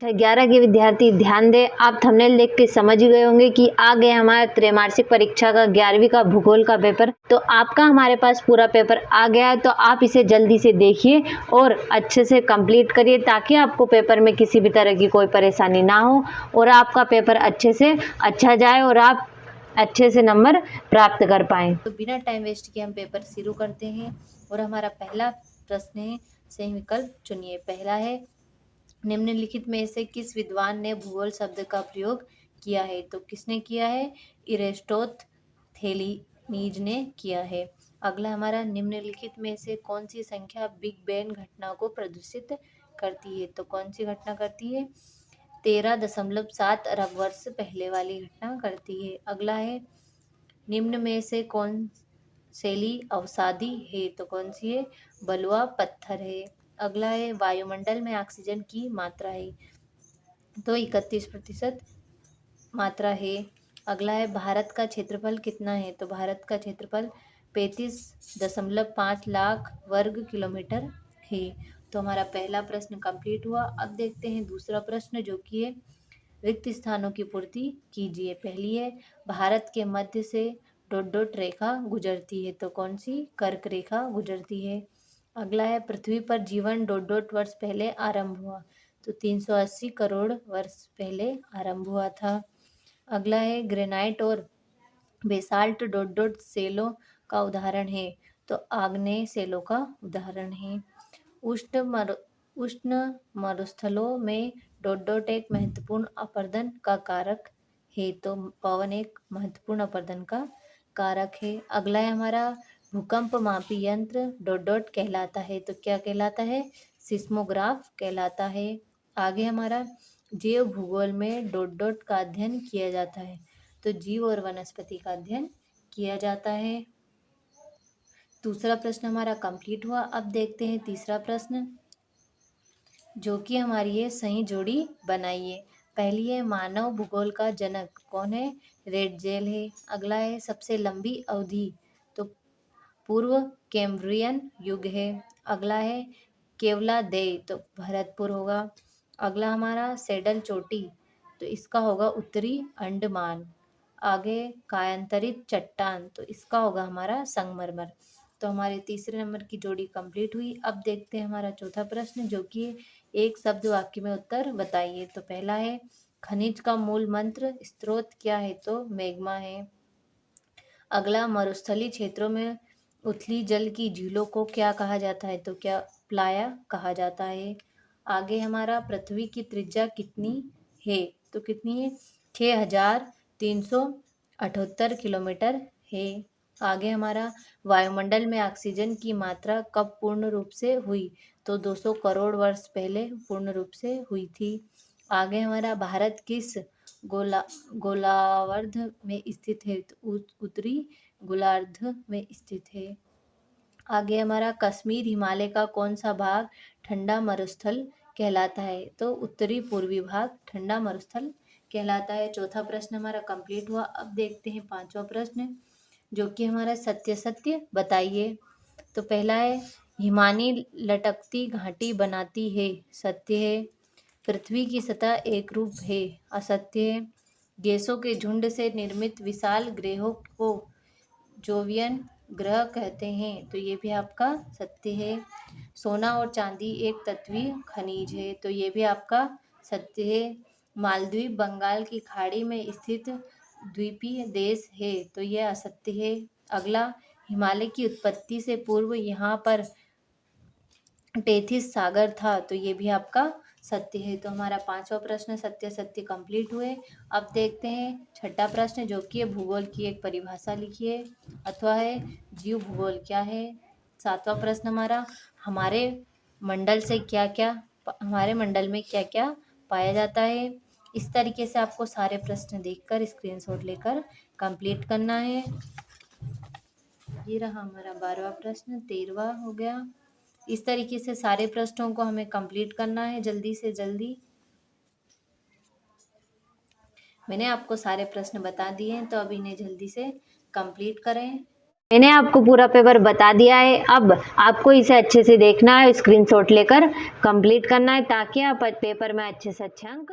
11 के विद्यार्थी ध्यान दें। आप थंबनेल देख के समझ ही गए होंगे कि आ गया हमारा त्रैमासिक परीक्षा का 11वीं का भूगोल का पेपर। तो आपका हमारे पास पूरा पेपर आ गया है, तो आप इसे जल्दी से देखिए और अच्छे से कंप्लीट करिए ताकि आपको पेपर में किसी भी तरह की कोई परेशानी ना हो और आपका पेपर अच्छे से अच्छा जाए और आप अच्छे से नंबर प्राप्त कर पाएं। तो बिना टाइम वेस्ट किए हम पेपर शुरू करते हैं और हमारा पहला प्रश्न है, सही विकल्प चुनिए। पहला है, निम्नलिखित में से किस विद्वान ने भूगोल शब्द का प्रयोग किया है? तो किसने किया है? इरेस्टोथेनीज ने किया है। अगला हमारा, निम्नलिखित में से कौन सी संख्या बिग बैंग घटना को प्रदर्शित करती है? तो कौन सी घटना करती है? 13.7 अरब वर्ष पहले वाली घटना करती है। अगला है, निम्न में से कौन शैली अवसादी है? तो कौन सी है? बलुआ पत्थर है। अगला है, वायुमंडल में ऑक्सीजन की मात्रा है? तो 31% मात्रा है। अगला है, भारत का क्षेत्रफल कितना है? तो भारत का क्षेत्रफल 35.5 लाख वर्ग किलोमीटर है। तो हमारा पहला प्रश्न कंप्लीट हुआ। अब देखते हैं दूसरा प्रश्न, जो कि है, रिक्त स्थानों की पूर्ति कीजिए। पहली है, भारत के मध्य से डॉट डॉट रेखा गुजरती है? तो कौन सी? कर्क रेखा गुजरती है। अगला है, पृथ्वी पर जीवन डॉट डॉट वर्ष पहले आरंभ हुआ? तो 380 करोड़ वर्ष पहले आरंभ हुआ था। अगला है, ग्रेनाइट और बेसाल्ट डॉट डॉट सेलों का उदाहरण है? तो आग्नेय सेलों का उदाहरण है। उष्ण मरु उष्ण मरुस्थलों में डॉट डॉट एक महत्वपूर्ण अपरदन का कारक है? तो पवन एक महत्वपूर्ण अपरदन का कारक है। अगला है हमारा, भूकंप मापी यंत्र डॉट डॉट कहलाता है? तो क्या कहलाता है? सिस्मोग्राफ कहलाता है। आगे हमारा, जीव भूगोल में डॉट डॉट का अध्ययन किया जाता है? तो जीव और वनस्पति का अध्ययन किया जाता है। दूसरा प्रश्न हमारा कंप्लीट हुआ। अब देखते हैं तीसरा प्रश्न, जो कि हमारी है, सही जोड़ी बनाइए। पहली है, मानव भूगोल का जनक कौन है? रेड जेल है। अगला है, सबसे लंबी अवधि? तो पूर्व कैम्ब्रियन युग है। अगला है, केवलादेय? तो भरतपुर होगा। अगला हमारा, सेडल चोटी? तो इसका होगा उत्तरी अंडमान। आगे, कायांतरित चट्टान? तो इसका होगा हमारा संगमरमर। तो हमारे तीसरे नंबर की जोड़ी कंप्लीट हुई। अब देखते हैं हमारा चौथा प्रश्न, जो कि एक शब्द वाक्य में उत्तर बताइए। तो पहला है, खनिज का मूल मंत्र स्रोत क्या है? तो मैग्मा है। अगला, मरुस्थलीय क्षेत्रों में उथली जल की झीलों को क्या कहा जाता है? तो क्या प्लाया कहा जाता है। आगे हमारा, पृथ्वी की त्रिज्या कितनी है? तो कितनी है? 6378 किलोमीटर है। आगे हमारा, वायुमंडल में ऑक्सीजन की मात्रा कब पूर्ण रूप से हुई? तो 200 करोड़ वर्ष पहले पूर्ण रूप से हुई थी। आगे हमारा, भारत किस गोलार्ध में स्थित है? तो उत्तरी गोलार्ध में स्थित है। आगे हमारा, कश्मीर हिमालय का कौन सा भाग ठंडा मरुस्थल कहलाता है? तो उत्तरी पूर्वी भाग ठंडा मरुस्थल कहलाता है। चौथा प्रश्न हमारा कंप्लीट हुआ। अब देखते हैं पांचवा प्रश्न, जो कि हमारा सत्य सत्य बताइए। तो पहला है, हिमानी लटकती घाटी बनाती है? सत्य है। पृथ्वी की सतह एक रूप है? असत्य है। गैसों के झुंड से निर्मित विशाल ग्रहों को जोवियन ग्रह कहते हैं? तो ये भी आपका सत्य है। सोना और चांदी एक तत्वीय खनिज है? तो ये भी आपका सत्य है। मालदीव बंगाल की खाड़ी में स्थित द्वीपीय देश है? तो यह असत्य है। अगला, हिमालय की उत्पत्ति से पूर्व यहाँ पर टेथिस सागर था? तो ये भी आपका सत्य है। तो हमारा पांचवा प्रश्न सत्य सत्य कंप्लीट हुए। अब देखते हैं छठा प्रश्न, जो कि भूगोल की एक परिभाषा लिखिए अथवा है जीव भूगोल क्या है। सातवां प्रश्न हमारा, हमारे मंडल में क्या क्या पाया जाता है। इस तरीके से आपको सारे प्रश्न देखकर स्क्रीनशॉट लेकर कंप्लीट करना है। ये रहा हमारा 12वां प्रश्न, 13वां हो गया। इस तरीके से सारे प्रश्नों को हमें कंप्लीट करना है जल्दी से जल्दी। मैंने आपको सारे प्रश्न बता दिए हैं, तो अब इन्हें जल्दी से कंप्लीट करें। मैंने आपको पूरा पेपर बता दिया है। अब आपको इसे अच्छे से देखना है, स्क्रीनशॉट लेकर कंप्लीट करना है ताकि आप पेपर में अच्छे से अच्छे अंक